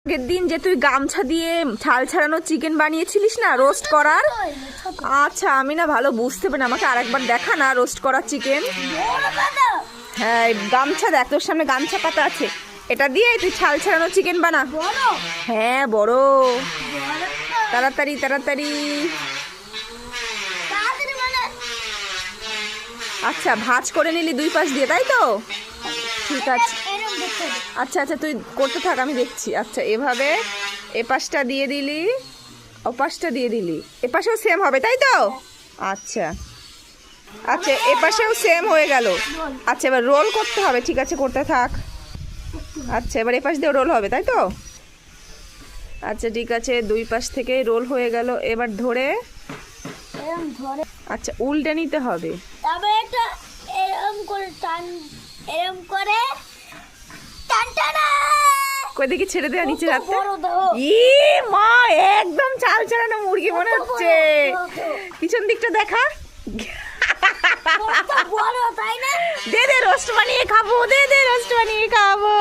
আগের দিন যে তুই গামছা দিয়ে ছাল ছাড়ানো চিকেন বানিয়েছিলিস না রোস্ট করার, আচ্ছা আমি না ভালো বুঝতে পারি না, আমাকে আরেকবার দেখা না রোস্ট করা চিকেন। হ্যাঁ গামছা দেখ, তোর সামনে গামছা পাতা আছে, এটা দিয়ে তুই ছাল ছাড়ানো চিকেন বানা। হ্যাঁ বড়, তাড়াতাড়ি তাড়াতাড়ি। আচ্ছা ভাঁজ করে নিলি দুই পাশ দিয়ে, তাই তো? ঠিক আছে, আচ্ছা আচ্ছা তুই করতে থাক, আমি দেখছি। আচ্ছা এভাবে এপাশটা দিয়ে দিলি, ওপাশটা দিয়ে দিলি, এপাশেও সেম হবে তাই তো? আচ্ছা আচ্ছা এপাশেও সেম হয়ে গেল। আচ্ছা এবার রোল করতে হবে, ঠিক আছে করতে থাক। আচ্ছা এবার এপাশ দিয়ে রোল হবে তাই তো? আচ্ছা ঠিক আছে, দুই পাশ থেকে রোল হয়ে গেল, এবার ধরে আচ্ছা উল্টে নিতে হবে। তবে এটা এরকম করে টান, এরকম করে টানটানা কই দেখি ছেড়ে দেওয়া নিচে রাখতে। বড় দাও। ই মা, একদম চাল চালানো মুরগি মনে হচ্ছে। পিছন দিকটা দেখা। কত বড় তাই না? দে দে রোস্ট বানিয়ে খাবো, দে দে রোস্ট বানিয়ে খাবো।